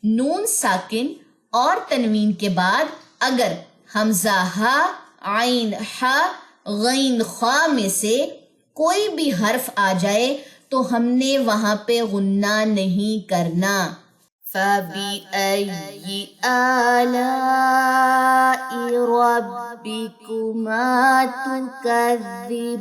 नून साकिन और तनवीन के बाद अगर हमजा हा, आइन हा, गैन खा में से कोई भी हर्फ आ जाए तो हमने वहां पे गुन्ना नहीं करना। फबिअय्यि आलाइ रब्बिकुमा तुकज़्ज़िबान।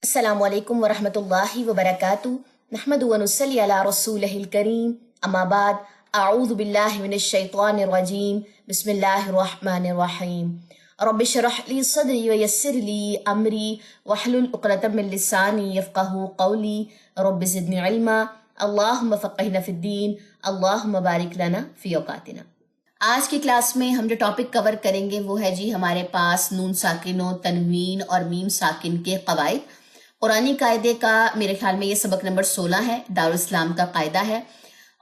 अस्सलामु अलैकुम व रहमतुल्लाहि व बरकातुहू। नहमदु व नुसल्ली अला रसूलिहिल करीम। अम्मा बाद, अऊज़ु बिल्लाहि मिनश शैतानिर रजीम। बिस्मिल्लाहिर रहमानिर रहीम। रब्बि इश्रह ली सदरी व यस्सिर ली अमरी वहलुल उक़दतम मिन लिसानी यफ़क़हू क़ौली। रब्बि ज़िदनी इल्मा। अल्लाहुम्मा फ़क़्हिना फ़िद्दीन। अल्लाहुम्मा बारिक लना फ़ी औक़ातिना। आज की क्लास में हम जो टॉपिक कवर करेंगे वो है जी हमारे पास नून साकिनों, तनवीन और मीम साकिन के क़वाइद। कुरानी कायदे का मेरे ख्याल में ये सबक नंबर 16 है, दारुल इस्लाम का कायदा है।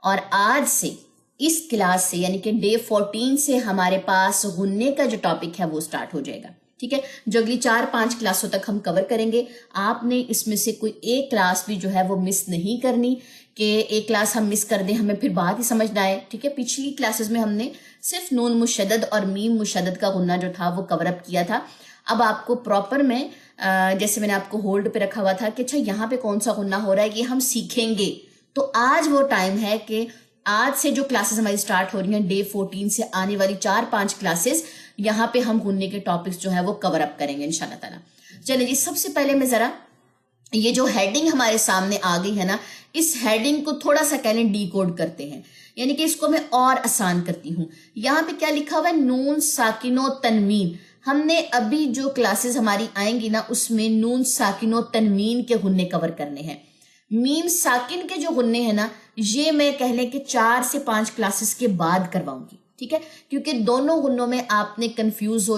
और आज से इस क्लास से यानी कि डे 14 से हमारे पास गुन्ने का जो टॉपिक है वो स्टार्ट हो जाएगा। ठीक है, जो अगली 4-5 क्लासों तक हम कवर करेंगे। आपने इसमें से कोई एक क्लास भी जो है वो मिस नहीं करनी कि एक क्लास हम मिस कर दें, हमें फिर बात ही समझ ना आए। ठीक है, पिछली क्लासेस में हमने सिर्फ नून मुशद्दद और मीम मुशद्दद का गुन्ना जो था वो कवर अप किया था। अब आपको प्रॉपर में जैसे मैंने आपको होल्ड पे रखा हुआ था कि अच्छा यहाँ पे कौन सा गुन्ना हो रहा है ये हम सीखेंगे। तो आज वो टाइम है कि आज से जो क्लासेस हमारी स्टार्ट हो रही हैं डे 14 से आने वाली 4-5 क्लासेस, यहाँ पे हम गुन्ने के टॉपिक्स जो है वो कवर अप करेंगे इंशाल्लाह ताला। चलिए जी, सबसे पहले मैं जरा ये जो हेडिंग हमारे सामने आ गई है ना, इस हेडिंग को थोड़ा सा कहलें डीकोड करते हैं, यानी कि इसको मैं और आसान करती हूँ। यहाँ पे क्या लिखा हुआ है, नून साकिनो तनवीन। हमने अभी जो क्लासेस हमारी आएंगी ना उसमें नून साकिनो तनवीन के गुन्ने कवर करने हैं। मीम साकिन के जो गुन्ने हैं ना ये मैं कह लें कि 4 से 5 क्लासेस के बाद करवाऊंगी। ठीक है, क्योंकि दोनों गुन्नों में आपने कंफ्यूज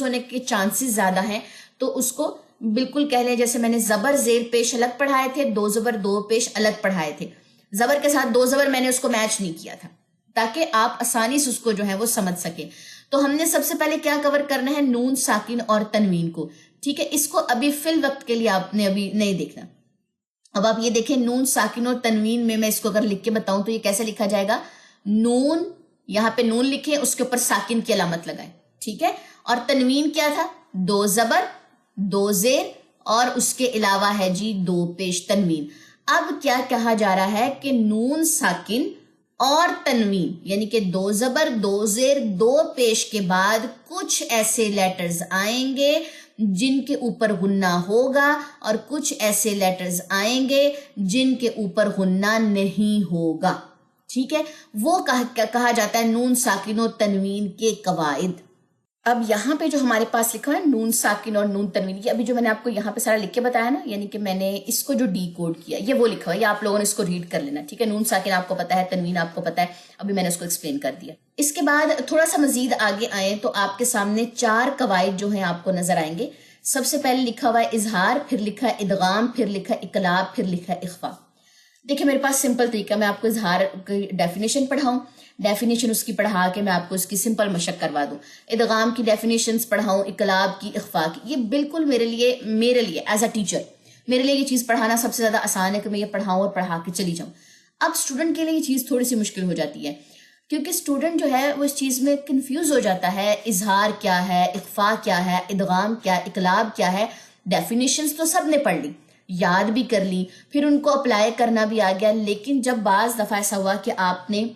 होने के चांसेस ज्यादा हैं। तो उसको बिल्कुल कह लें जैसे मैंने जबर जेर पेश अलग पढ़ाए थे, 2 जबर 2 पेश अलग पढ़ाए थे। जबर के साथ 2 जबर मैंने उसको मैच नहीं किया था ताकि आप आसानी से उसको जो है वो समझ सके। तो हमने सबसे पहले क्या कवर करना है, नून साकिन और तनवीन को। ठीक है, इसको अभी फिल वक्त के लिए आपने अभी नहीं देखना। अब आप ये देखें, नून साकिन और तनवीन में मैं इसको अगर लिख के बताऊं तो ये कैसे लिखा जाएगा, नून, यहाँ पे नून लिखे, उसके ऊपर साकिन की अलामत लगाए। ठीक है, और तनवीन क्या था, 2 जबर 2 जेर और उसके अलावा है जी 2 पेश तनवीन। अब क्या कहा जा रहा है कि नून साकिन और तनवीन यानी कि 2 जबर 2 जेर 2 पेश के बाद कुछ ऐसे लेटर्स आएंगे जिनके ऊपर गुन्ना होगा और कुछ ऐसे लेटर्स आएंगे जिनके ऊपर गुन्ना नहीं होगा। ठीक है, वो कहा जाता है नून साकिन और तनवीन के कवाइद। अब यहाँ पे जो हमारे पास लिखा है नून साकिन और नून तनवीन, ये अभी जो मैंने आपको यहाँ पे सारा लिख के बताया ना, यानी कि मैंने इसको जो डीकोड किया ये वो लिखा है, ये आप लोगों ने इसको रीड कर लेना। ठीक है, नून साकिन आपको पता है, तनवीन आपको पता है, अभी मैंने उसको एक्सप्लेन कर दिया। इसके बाद थोड़ा सा मजीद आगे आए तो आपके सामने 4 कवाइद जो है आपको नजर आएंगे। सबसे पहले लिखा हुआ है इजहार, फिर लिखा है इदगाम, फिर लिखा है इकलाब, फिर लिखा है इख्फा। देखिए मेरे पास सिंपल तरीका, मैं आपको इजहार की डेफिनेशन पढ़ाऊं, डेफिनेशन उसकी पढ़ा के मैं आपको इसकी सिंपल मशक करवा दूं, इदगाम की डेफिनेशंस पढ़ाऊं, इकलाब की, इख्फा की। ये बिल्कुल मेरे लिए एज अ टीचर मेरे लिए ये चीज पढ़ाना सबसे ज्यादा आसान है कि मैं ये पढ़ाऊं और पढ़ा के चली जाऊं। अब स्टूडेंट के लिए ये चीज थोड़ी सी मुश्किल हो जाती है क्योंकि स्टूडेंट जो है वो इस चीज में कंफ्यूज हो जाता है, इजहार क्या है, इख्फा क्या है, इदगाम क्या है, इकलाब क्या है। डेफिनेशंस तो सबने पढ़ ली, याद भी कर ली, फिर उनको अप्लाई करना भी आ गया, लेकिन जब बाज दफा ऐसा हुआ कि आपने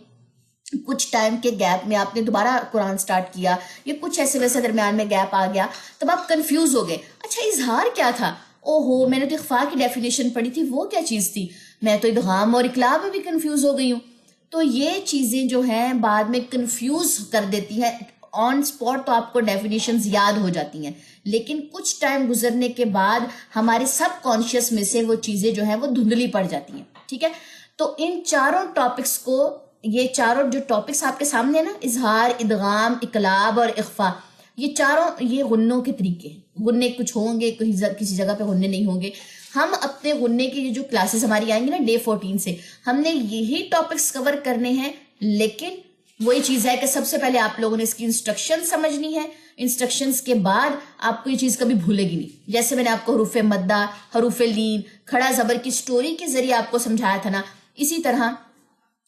कुछ टाइम के गैप में आपने दोबारा कुरान स्टार्ट किया या कुछ ऐसे वैसे दरमियान में गैप आ गया, तब आप कंफ्यूज हो गए, अच्छा इजहार क्या था, ओहो मैंने तो इख्फा की डेफिनेशन पढ़ी थी, वो क्या चीज थी, मैं तो इदगाम और इकलाब में भी कंफ्यूज हो गई हूँ। तो ये चीजें जो हैं बाद में कंफ्यूज कर देती है। ऑन स्पॉट तो आपको डेफिनेशंस याद हो जाती हैं, लेकिन कुछ टाइम गुजरने के बाद हमारे सब कॉन्शियस में से वो चीजें जो है वो धुंधली पड़ जाती हैं। ठीक है, तो इन चारों टॉपिक्स को, ये चारों जो टॉपिक्स आपके सामने ना, इजहार, इदगाम, इकलाब और इख्फा, ये चारों ये गुन्नों के तरीके हैं। गुन्ने कुछ होंगे, किसी जगह पे गुन्ने नहीं होंगे। हम अपने गुन्ने की जो क्लासेस हमारी आएंगी ना डे 14 से, हमने यही टॉपिक्स कवर करने हैं, लेकिन वही चीज है कि सबसे पहले आप लोगों ने इसकी इंस्ट्रक्शन समझनी है। इंस्ट्रक्शंस के बाद आपको ये चीज कभी भूलेगी नहीं। जैसे मैंने आपको हरूफ मद्दा, हरूफ लीन, खड़ा जबर की स्टोरी के जरिए आपको समझाया था ना, इसी तरह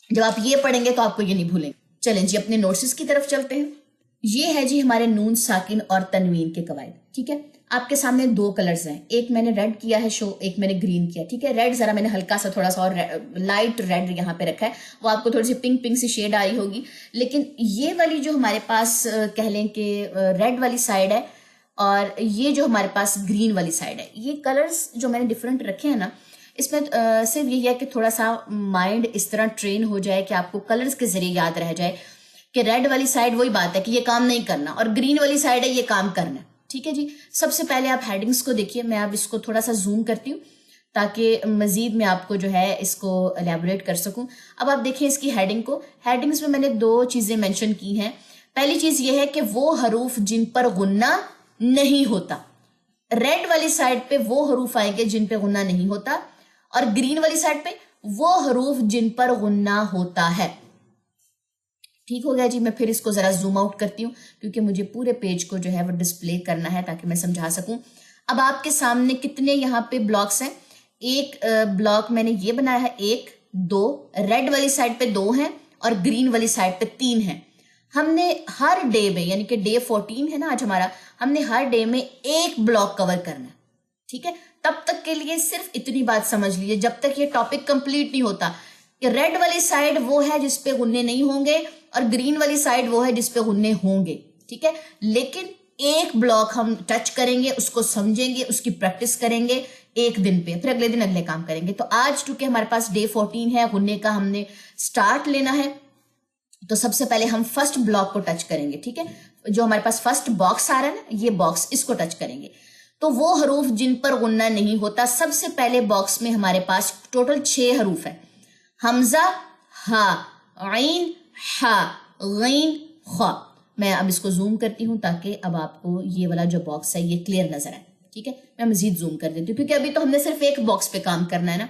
जब आप ये पढ़ेंगे तो आपको ये नहीं भूलेंगे। चलें जी अपने नोट्स की तरफ चलते हैं। ये है जी हमारे नून साकिन और तनवीन के कवायद। ठीक है, आपके सामने दो कलर्स हैं, एक मैंने रेड किया है शो, एक मैंने ग्रीन किया। ठीक है, रेड जरा मैंने हल्का सा थोड़ा सा और लाइट रेड यहाँ पे रखा है, वो आपको थोड़ी सी pink pink C shade I होगी। लेकिन ये वाली जो हमारे पास कह लें कि रेड वाली साइड है और ये जो हमारे पास ग्रीन वाली साइड है, ये कलर्स जो मैंने डिफरेंट रखे हैं ना, इसमें सिर्फ यही है कि थोड़ा सा माइंड इस तरह ट्रेन हो जाए कि आपको कलर्स के जरिए याद रह जाए कि रेड वाली साइड वही बात है कि ये काम नहीं करना और ग्रीन वाली साइड है ये काम करना। ठीक है जी, सबसे पहले आप हेडिंग्स को देखिए। मैं अब इसको थोड़ा सा जूम करती हूँ ताकि मजीद मैं आपको जो है इसको एलैबोरेट कर सकूं। अब आप देखें इसकी हेडिंग को। हेडिंग्स में मैंने दो चीजें मेंशन की हैं। पहली चीज ये है कि वो हरूफ जिन पर गुन्ना नहीं होता, रेड वाली साइड पे वो हरूफ आएंगे जिन पे गुन्ना नहीं होता और ग्रीन वाली साइड पे वो हरूफ जिन पर गुन्ना होता है। ठीक हो गया जी। मैं फिर इसको जरा जूम आउट करती हूँ क्योंकि मुझे पूरे पेज को जो है वो डिस्प्ले करना है ताकि मैं समझा सकूं। अब आपके सामने कितने यहाँ पे ब्लॉक्स हैं? एक ब्लॉक मैंने ये बनाया है, एक दो, रेड वाली साइड पे दो हैं और ग्रीन वाली साइड पे तीन हैं। हमने हर डे में, यानी कि डे 14 है ना आज हमारा, हमने हर डे में एक ब्लॉक कवर करना है। ठीक है, तब तक के लिए सिर्फ इतनी बात समझ लीजिए जब तक ये टॉपिक कंप्लीट नहीं होता कि रेड वाली साइड वो है जिसपे गुन्ने नहीं होंगे और ग्रीन वाली साइड वो है जिसपे गुन्ने होंगे। ठीक है, लेकिन एक ब्लॉक हम टच करेंगे, उसको समझेंगे, उसकी प्रैक्टिस करेंगे एक दिन पे, फिर अगले दिन अगले काम करेंगे। तो आज चूंकि हमारे पास डे 14 है, गुन्ने का हमने स्टार्ट लेना है, तो सबसे पहले हम फर्स्ट ब्लॉक को टच करेंगे। ठीक है, जो हमारे पास फर्स्ट बॉक्स आ रहा है ना, ये बॉक्स, इसको टच करेंगे। तो वो हरूफ जिन पर गुन्ना नहीं होता, सबसे पहले बॉक्स में हमारे पास टोटल 6 हरूफ है। हमजा, हा, आइन, हा, गैन, खा। मैं अब इसको जूम करती हूं ताकि अब आपको ये वाला जो बॉक्स है ये क्लियर नजर आए। ठीक है, मैं मजीद जूम कर देती हूँ क्योंकि अभी तो हमने सिर्फ एक बॉक्स पे काम करना है ना।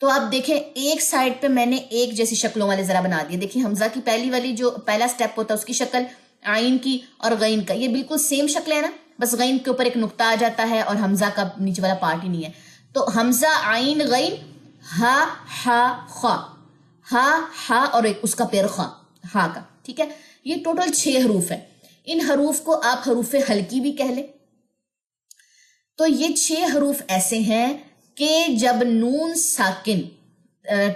तो आप देखें एक साइड पे मैंने एक जैसी शक्लों वाले जरा बना दिए। देखिए हमजा की पहली वाली जो पहला स्टेप होता है उसकी शक्ल, आइन की और गैन का, ये बिल्कुल सेम शक्ल है ना, बस गैन के ऊपर एक नुक्ता आ जाता है और हमजा का नीचे वाला पार्ट ही नहीं है। तो हमजा, आइन, गैन, हा, हा, खा, हा, हा और एक उसका पेड़ खा, हा का। ठीक है, ये टोटल 6 हरूफ है। इन हरूफ को आप हरूफ हल्की भी कह लें। तो ये 6 हरूफ ऐसे हैं कि जब नून साकिन,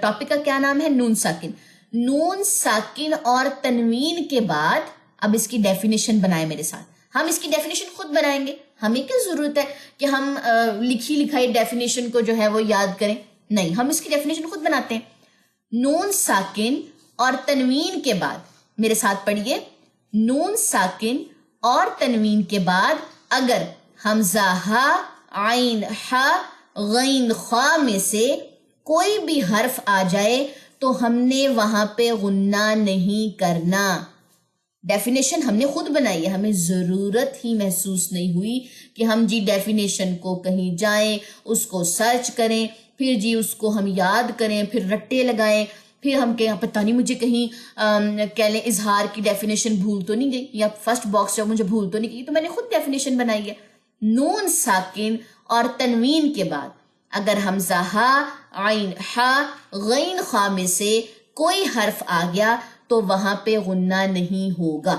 टॉपिक का क्या नाम है? नून साकिन। नून साकिन और तनवीन के बाद अब इसकी डेफिनेशन बनाए मेरे साथ। हम इसकी डेफिनेशन खुद बनाएंगे, हमें क्या जरूरत है कि हम लिखी लिखाई डेफिनेशन को जो है वो याद करें? नहीं, हम इसकी डेफिनेशन खुद बनाते हैं। नून साकिन और तनवीन के बाद, मेरे साथ पढ़िए, नून साकिन और तनवीन के बाद अगर हमजा, हा, आइन, हा, गैन, खा में से कोई भी हर्फ आ जाए तो हमने वहां पे गुन्ना नहीं करना। डेफिनेशन हमने खुद बनाई है, हमें जरूरत ही महसूस नहीं हुई कि हम जी डेफिनेशन को कहीं जाएं, उसको सर्च करें, फिर जी उसको हम याद करें, फिर रट्टे लगाएं, फिर हम कहें पता नहीं मुझे कहीं कह लें इजहार की डेफिनेशन भूल तो नहीं गई या फर्स्ट बॉक्स जो मुझे भूल तो नहीं गई। तो मैंने खुद डेफिनेशन बनाई है। नून साकिन और तनवीन के बाद अगर हमजा, हा, आइन, हा, गैन, खा में से कोई हर्फ आ गया तो वहां पे गुन्ना नहीं होगा।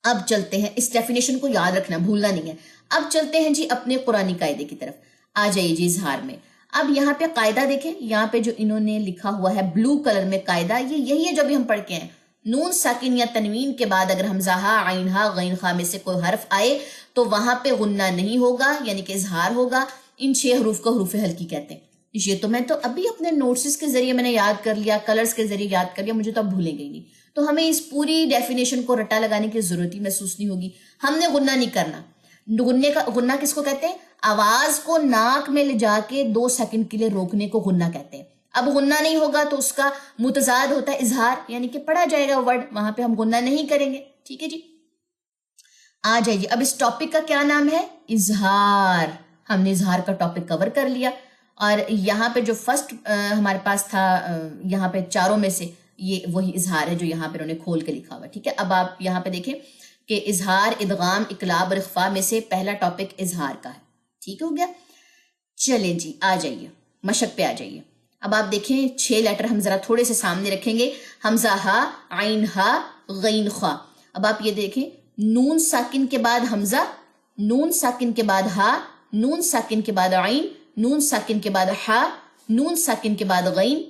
अब चलते हैं, इस डेफिनेशन को याद रखना, भूलना नहीं है। अब चलते हैं जी अपने कुरानी कायदे की तरफ। आ जाइए जी इजहार में। अब यहाँ पे कायदा देखें, यहाँ पे जो इन्होंने लिखा हुआ है ब्लू कलर में कायदा, ये यही है जो भी हम पढ़ के हैं। नून साकिन या तनवीन के बाद अगर हमजा, हा, आइन, हा, गैन, खा में से कोई हर्फ आए तो वहां पे गुन्ना नहीं होगा, यानी कि इजहार होगा। इन 6 हरूफ को हरूफ हल्की कहते हैं। ये तो मैं तो अभी अपने नोट्स के जरिए मैंने याद कर लिया, कलर्स के जरिए याद कर लिया, मुझे तो अब भूलेंगे ही नहीं। तो हमें इस पूरी डेफिनेशन को रट्टा लगाने की जरूरत ही महसूस नहीं होगी। हमने गुन्ना नहीं करना। गुन्ना किसको कहते हैं? आवाज को नाक में ले जाके 2 सेकंड के लिए रोकने को गुन्ना कहते हैं। अब गुन्ना नहीं होगा तो उसका मुतजाद होता है इजहार, यानी कि पढ़ा जाएगा वर्ड, वहां पे हम गुन्ना नहीं करेंगे। ठीक है जी, आ जाइए। अब इस टॉपिक का क्या नाम है? इजहार। हमने इजहार का टॉपिक कवर कर लिया और यहाँ पे जो फर्स्ट हमारे पास था, यहाँ पे चारों में से ये वही इजहार है जो यहाँ पे उन्होंने खोल के लिखा हुआ। ठीक है, अब आप यहाँ पे देखें कि इजहार, इदगाम, इकलाब और इख्फा में से पहला टॉपिक इजहार का है। ठीक हो गया, चलें जी आ जाइए, मशक पे आ जाइए। اب آپ دیکھیں 6 لیٹر ہم ذرا تھوڑے سے سامنے رکھیں گے، حمزہ ہا، عین ہا، غین خا. اب آپ یہ دیکھیں نون ساکن کے بعد حمزہ، نون ساکن کے بعد ہا، نون ساکن کے بعد عین، نون ساکن کے بعد ہا، نون ساکن کے بعد غین،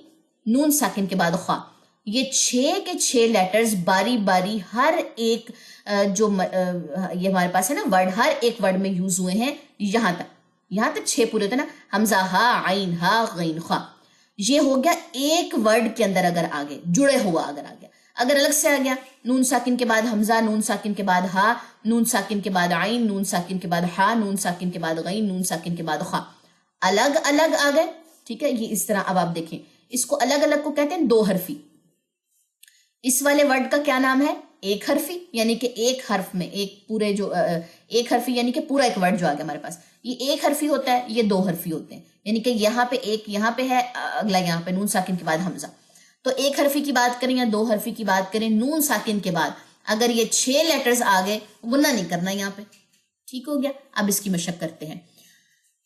نون ساکن کے بعد خا. یہ 6 کے 6 لیٹرز باری باری ہر ایک جو یہ ہمارے پاس ہے نا ورڈ، ہر ایک ورڈ میں یوز ہوئے ہیں. یہاں تک 6 پورے ہوتے ہیں نا، حمزہ ہا، عین ہا، غین خا. یہ ہو گیا ایک ورڈ کے اندر اگر آگے جڑے ہوا اگر آ گیا. اگر الگ سے آ گیا نون ساکن کے بعد حمزہ، نون ساکن کے بعد ہا، نون ساکن کے بعد عین، نون ساکن کے بعد ہا، نون ساکن کے بعد غین، نون ساکن کے بعد خا، الگ الگ آ گئے. ٹھیک ہے، یہ اس طرح. اب آپ دیکھیں اس کو الگ الگ کو کہتے ہیں 2 حرفی. اس والے ورڈ کا کیا نام ہے؟ 1 حرفی، یعنی کہ ایک حرف میں ایک پورے جو 1 حرفی یعنی کہ پورا ایک ورڈ جو آ گیا ہمارے پاس، یہ 1 حرفی ہوتا ہے، یہ 2 حرفی ہوتے ہیں. یعنی کہ یہاں پہ ایک یہاں پہ ہے، اگلا یہاں پہ نون ساکن کے بعد حمزہ. تو 1 حرفی کی بات کریں یا 2 حرفی کی بات کریں، نون ساکن کے بعد اگر یہ 6 لیٹرز آ گئے، غنہ نہیں کرنا یہاں پہ. ٹھیک ہو گیا. اب اس کی مشق کرتے ہیں.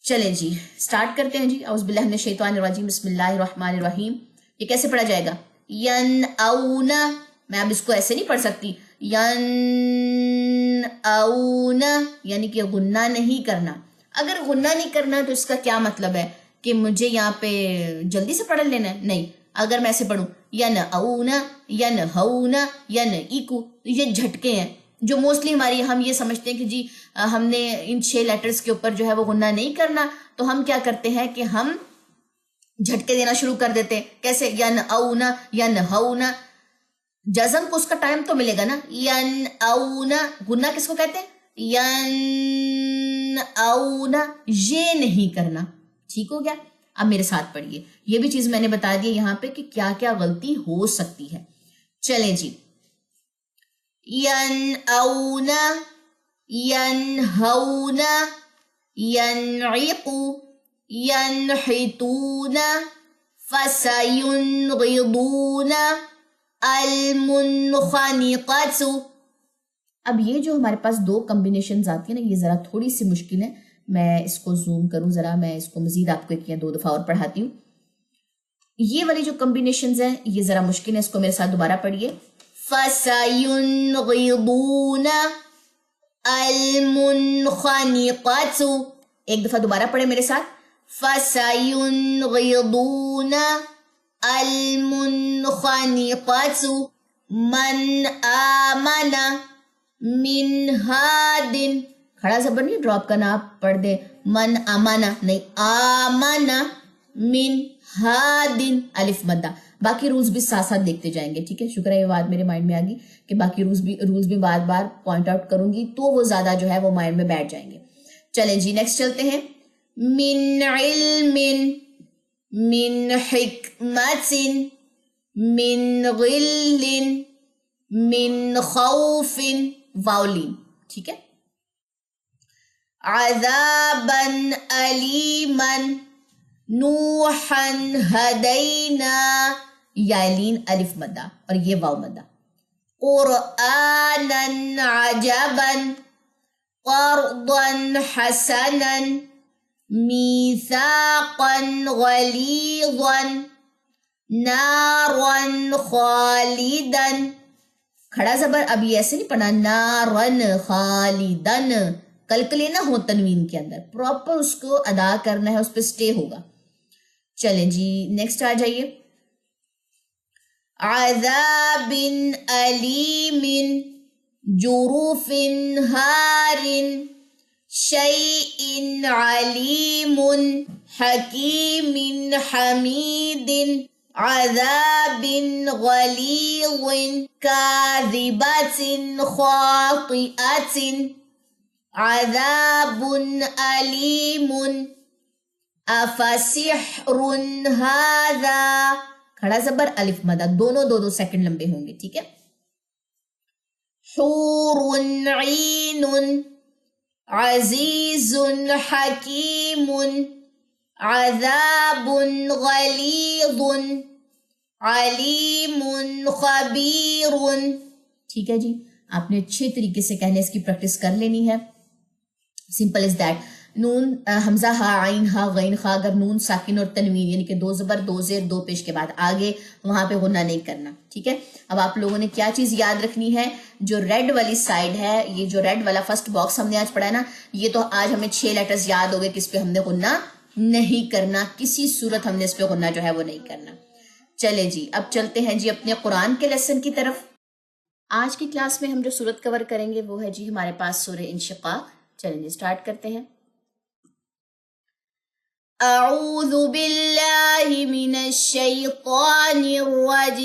چلیں جی سٹارٹ کرتے ہیں جی. اعوذ باللہ من الشیطان الرجیم، بسم اللہ الرحمن الرحیم. یہ کیسے پڑھا جائے گا؟ ین اونا. میں اب اس کو ایسے نہیں پڑھ سکتی، ین اونا یعنی کہ غنہ نہیں کرنا. اگر غنہ نہیں کرنا تو اس کا کیا مطلب ہے کہ مجھے یہاں پہ جلدی سے پڑھ لینا ہے؟ نہیں. اگر میں ایسے پڑھوں ین اونا، ین ہونا، ین ایکو، یہ جھٹکے ہیں جو موسٹلی ہماری، ہم یہ سمجھتے ہیں کہ جی ہم نے ان 6 لیٹرز کے اوپر جو ہے وہ غنہ نہیں کرنا، تو ہم کیا کرتے ہیں کہ ہم جھٹکے دینا شروع کر دیتے ہیں. کیسے؟ ین اونا، ین ہونا. جزم کو اس کا ٹائم تو ملے گا نا. ین اونا، غنہ کس کو کہتے ہیں؟ ین اونا، یہ نہیں کرنا. ٹھیک ہو گیا. اب میرے ساتھ پڑھیے. یہ بھی چیز میں نے بتا دی یہاں پہ کہ کیا کیا غلطی ہو سکتی ہے. چلیں جی. ین اونا، ین ہونا، ینعقو، ینحتون، فسینغضون، المنخنقۃ. اب یہ جو ہمارے پاس 2 کمبینیشنز آتی ہیں نا، یہ ذرا تھوڑی سی مشکل ہے. میں اس کو زوم کروں ذرا، میں اس کو مزید آپ کو 1 یا 2 دفعہ اور پڑھاتی ہوں. یہ والی جو کمبینیشنز ہیں یہ ذرا مشکل ہے، اس کو میرے ساتھ دوبارہ پڑھیے. فَسَيُنْغِضُونَ الْمُنْخَنِقَةُ. ایک دفعہ دوبارہ پڑھیں میرے ساتھ. فَسَيُنْغِضُونَ الْمُنْخَنِقَةُ مَنْ آمَنَ مِنْ هَادٍ. کھڑا زبر نہیں، ڈراپ کا نام پڑھ دے. من آمانا نہیں، آمانا من ہادن، الف مدہ. باقی رولز بھی ساتھ ساتھ دیکھتے جائیں گے. ٹھیک ہے، شکر ہے یہ بات میرے مائنڈ میں آ گئی کہ باقی رولز بھی بار بار پوائنٹ آؤٹ کروں گی تو وہ زیادہ جو ہے وہ مائنڈ میں بیٹھ جائیں گے. چلیں جی نیکسٹ چلتے ہیں. من علم، من حکمت، من غل، من خوف، واولین. ٹھیک ہے. عذابا علیما، نوحا ہدینا، یالین الف مدہ اور یہ واو مدہ. قرآنا عجبا، قرضا حسنا، میثاقا غلیظا، نارا خالدا. کھڑا زبر اب یہ ایسے نہیں پڑھنا، نارن خالدن، کلکلے نہ ہو تنوین کے اندر، پراپر اس کو ادا کرنا ہے، اس پہ سٹے ہوگا. چلیں جی نیکسٹ آ جائیے. عذاب علیم، جروف ہار، شیء علیم، حکیم حمید، عذاب غلیظ، کاذبۃ خاطئۃ، عذاب علیم، افسحر ھذا. کھڑا زبر الف مدہ، دونوں 2 سیکنڈ لمبے ہوں گے. ٹھیک ہے. حور عین، عزیز حکیم، عذاب غلیظ، علیم خبیر. ٹھیک ہے جی، آپ نے اچھے طریقے سے کہنے اس کی پریکٹس کر لینی ہے. Simple is that. نون حمزہ ہا عین ہا غین خا، اگر نون ساکن اور تنوین یعنی کہ 2 زبر 2 زیر 2 پیش کے بعد آگے، وہاں پہ غنہ نہیں کرنا، ٹھیک ہے. اب آپ لوگوں نے کیا چیز یاد رکھنی ہے، جو ریڈ والی سائڈ ہے، یہ جو ریڈ والا فرسٹ باکس ہم نے آج پڑھا ہے نا، یہ تو آج ہمیں 6 لیٹرز یاد ہو گئے کہ اس پہ ہم نے غنہ نہیں کرنا، کسی صورت ہم نے اس پہ غنہ جو ہے وہ نہیں کرنا. چلے جی اب چلتے ہیں جی اپنے قرآن کے لیسن کی طرف. آج کی کلاس میں ہم جو سورت کور کریں گے وہ ہے جی ہمارے پاس سورہ انشقاق. چلیں جی اسٹارٹ کرتے ہیں. اعوذ باللہ من الشیطان الرجیم،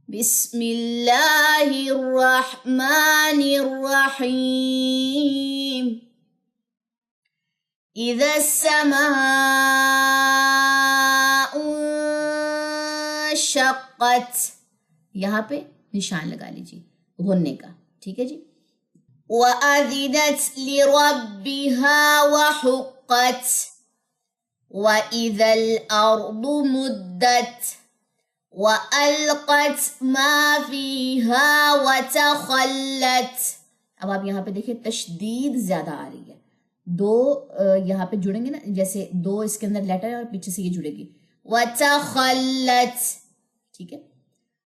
بسم اللہ الرحمن الرحیم. اذا السماء انشقت، یہاں پہ نشان لگا لیجیے غننے کا، ٹھیک ہے جی. وَأَذِنَتْ لِرَبِّهَا وَحُقَّتْ، وَإِذَا الْأَرْضُ مُدَّتْ، وَأَلْقَتْ مَا فِيهَا وَتَخَلَّتْ. اب آپ یہاں پہ دیکھیں تشدید زیادہ آ رہی ہے، دو یہاں پہ جڑیں گے نا، جیسے 2 اس کے اندر لیٹر اور پیچھے سے یہ جڑے گی، وَتَخَلَّتْ، ٹھیک ہے.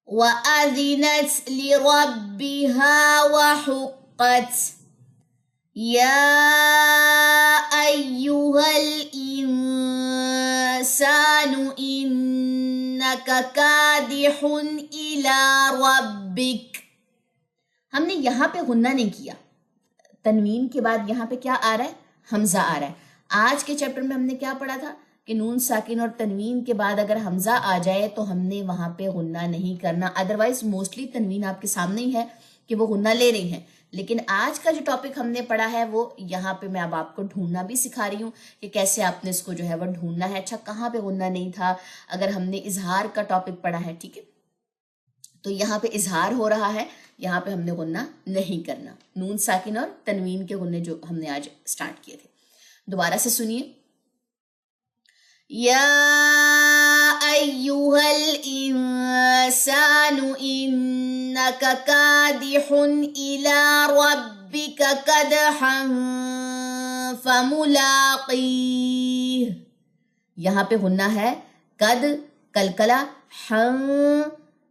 وَأَذِنَتْ لِرَبِّهَا وَحُقَّتْ، يَا أَيُّهَا الْإِنسَانُ إِنَّكَ كَادِحٌ إِلَى رَبِّكَ. ہم نے یہاں پہ غنہ نہیں کیا، تنوین کے بعد یہاں پہ کیا آ رہا ہے، حمزہ آ رہا ہے. آج کے چیپٹر میں ہم نے کیا پڑھا تھا کہ نون ساکن اور تنوین کے بعد اگر حمزہ آ جائے تو ہم نے وہاں پہ غنہ نہیں کرنا. ادروائز موسٹلی تنوین آپ کے سامنے ہی ہے کہ وہ غنہ لے رہی ہیں، لیکن آج کا جو ٹاپک ہم نے پڑھا ہے وہ یہاں پہ میں اب آپ کو ڈھونڈنا بھی سکھا رہی ہوں کہ کیسے آپ نے اس کو جو ہے وہ ڈھونڈنا ہے. اچھا کہاں پہ غنہ نہیں تھا، اگر ہم نے اظہار کا ٹاپک پڑھا ہے، ٹھیک ہے، تو یہاں پہ اظہار ہو رہا ہے، یہاں پہ ہم نے غنہ نہیں کرنا. نون ساکن اور تنوین کے غنے جو ہم نے آج سٹارٹ کیے تھے. دوبارہ سے سنیے. یا ایھا الانسان انک کادح الی ربک کدحا فملاقیہ. یہاں پہ غنہ ہے، قد کلکلا،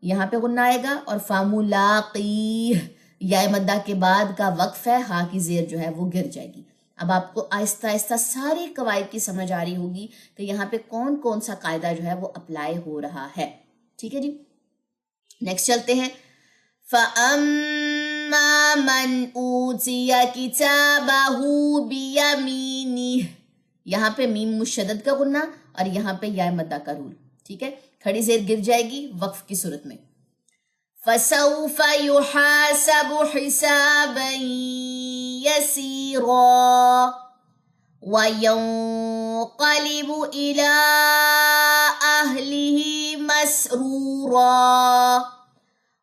یہاں پہ غنہ آئے گا، اور فملاقیہ یا مدہ کے بعد کا وقف ہے، ہا کی زیر جو ہے وہ گر جائے گی. اب آپ کو آہستہ آہستہ ساری قواعد کی سمجھ آ رہی ہوگی کہ یہاں پہ کون کون سا قاعدہ جو ہے وہ اپلائی ہو رہا ہے، ٹھیک ہے جی. نیکسٹ چلتے ہیں. فَأَمَّا مَنْ أُوتِيَ كِتَابَهُ بِيَمِينِهِ، یہاں پہ میم مشدد کا غنہ اور یہاں پہ یا مدہ کا رول، ٹھیک ہے، کھڑی زیر گر جائے گی وقف کی صورت میں. فَسَوْفَ يُحَاسَبُ حِسَابًا يَسِيرًا وَيَنْقَلِبُ إِلَىٰ أَهْلِهِ مَسْرُورًا.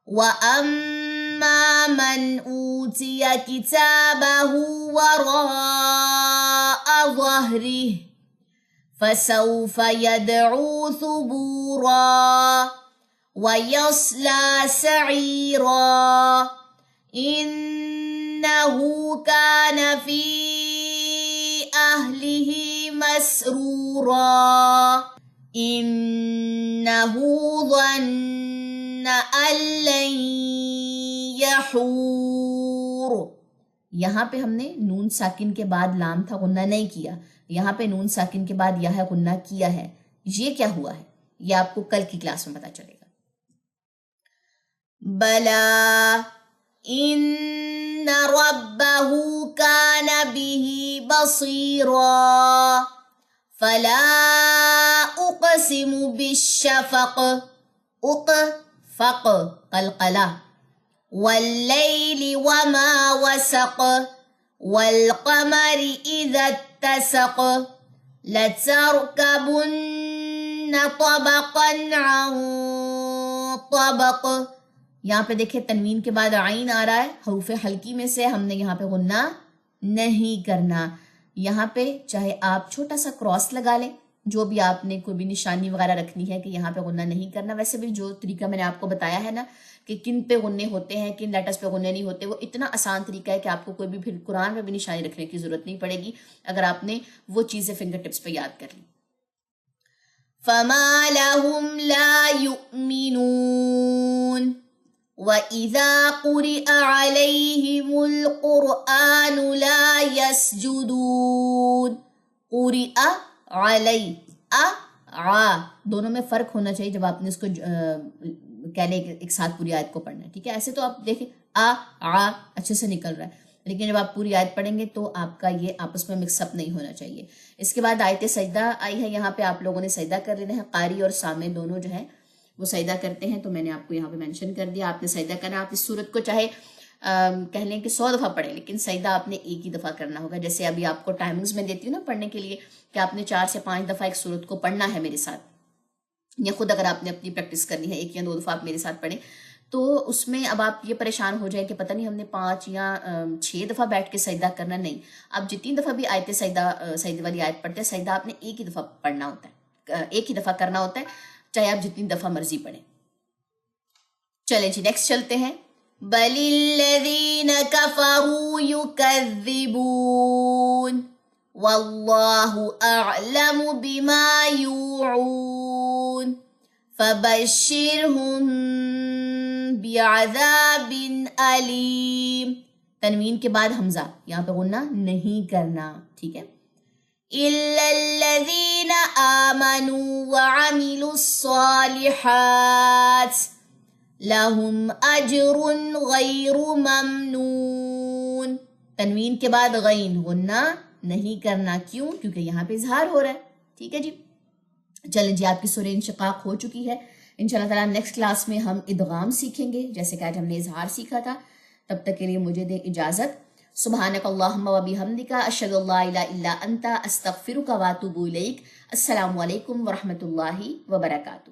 وَأَمَّا مَنْ أُوتِيَ كِتَابَهُ وَرَاءَ ظَهْرِهِ فَسَوْفَ يَدْعُو ثُبُورًا وَيَصْلَىٰ سَعِيرًا إِنَّهُ كَانَ فِي أَهْلِهِ مَسْرُورًا إِنَّهُ ظَنَّ أَن لَّن يَحُورَ. یہاں پہ ہم نے نون ساکن کے بعد لام تھا، غنہ نہیں کیا. یہاں پہ نون ساکن کے بعد یہ ہے غنہ کیا ہے. یہ کیا ہوا ہے یہ آپ کو کل کی کلاس میں پتا چلے گا. بلا ان ربه كان به بصيرا فلا اقسم بالشفق فق قلقلہ واللیل وما وسق والقمر اذا اتسق لتركبن طبقا عن طبق. یہاں پہ دیکھیں تنوین کے بعد عین آ رہا ہے، حروف حلقی میں سے ہم نے یہاں پہ غنہ نہیں کرنا. یہاں پہ چاہے آپ چھوٹا سا کراس لگا لیں جو بھی آپ نے کوئی بھی نشانی وغیرہ رکھنی ہے کہ یہاں پہ غنہ نہیں کرنا، ویسے بھی جو طریقہ میں نے آپ کو بتایا ہے نا کہ کن پہ غنے ہوتے ہیں کن لیٹرز پہ غنے نہیں ہوتے، وہ اتنا آسان طریقہ ہے کہ آپ کو کوئی بھی پھر قرآن میں بھی نشانی رکھنے کی ضرورت نہیں پڑے گی اگر آپ نے وہ چیزیں فنگر ٹپس پہ یاد کر لی۔ فَمَا لَهُمْ لَا يُؤْمِنُونَ وَإِذَا قُرِئَ عَلَيْهِمُ الْقُرْآنُ لَا يَسْجُدُونَ۔ قُرِئَ عَلَيْ دونوں میں فرق ہونا چاہیے جب آپ نے اس کو کہہ لیں ایک ساتھ پوری آیت کو پڑھنا ہے، ٹھیک ہے؟ ایسے تو آپ دیکھیں اچھے سے نکل رہا ہے، لیکن جب آپ پوری آیت پڑھیں گے تو آپ کا یہ آپس میں مکس اپ نہیں ہونا چاہیے۔ اس کے بعد آیت سجدہ آئی ہے، یہاں پہ آپ لوگوں نے سجدہ کر لینا ہے، قاری اور سامع دونوں جو ہیں وہ سجدہ کرتے ہیں، تو میں نے آپ کو یہاں پہ مینشن کر دیا، آپ نے سجدہ کرنا۔ آپ اس صورت کو چاہے کہہ لیں کہ 100 دفعہ پڑھیں، لیکن سجدہ آپ نے ایک ہی دفعہ کرنا ہوگا۔ جیسے ابھی آپ کو ٹائمنگز میں دیتی ہوں نا پڑھنے کے لیے کہ آپ نے 4 سے 5 دفعہ ایک صورت کو پڑھنا ہے میرے ساتھ، یا خود اگر آپ نے اپنی پریکٹس کرنی ہے 1 یا 2 دفعہ آپ میرے ساتھ پڑھیں، تو اس میں اب آپ یہ پریشان ہو جائیں کہ پتہ نہیں ہم نے 5 یا 6 دفعہ بیٹھ کے سجدہ کرنا، نہیں، آپ جتنی دفعہ بھی آیت سجدہ والی آیت پڑھتے ہیں، سجدہ آپ نے ایک ہی دفعہ پڑھنا ہوتا ہے، ایک ہی دفعہ کرنا ہوتا ہے، چاہے آپ جتنی دفعہ مرضی پڑھیں۔ چلیں جی نیکسٹ چلتے ہیں۔ بَلِ الَّذِينَ كَفَرُوا يُكَذِّبُونَ وَاللَّهُ أَعْلَمُ بِمَا يُوعُونَ فَبَشِّرْهُم بِعَذَابٍ أَلِيمٍ۔ تنوین کے بعد حمزہ، یہاں پہ غنہ نہیں کرنا، ٹھیک ہے؟ إِلَّا الَّذِينَ آمَنُوا وَعَمِلُوا الصَّالِحَاتِ لَهُمْ أَجْرٌ غَيْرُ مَمْنُونٍ۔ تنوین کے بعد غین، غنہ نہیں کرنا، کیوں؟ کیونکہ یہاں پہ اظہار ہو رہا ہے، ٹھیک ہے جی؟ چلیں جی، آپ کی سورہ انشقاق ہو چکی ہے، انشاءاللہ تعالیٰ نیکسٹ کلاس میں ہم ادغام سیکھیں گے، جیسے کہ آج ہم نے اظہار سیکھا تھا۔ تب تک کے لیے مجھے دیں اجازت۔ سبحانک اللہم و بحمدک، اشہد ان لا الہ الا انت، استغفرک و اتوب الیک۔ السلام علیکم ورحمۃ اللہ وبرکاتہ۔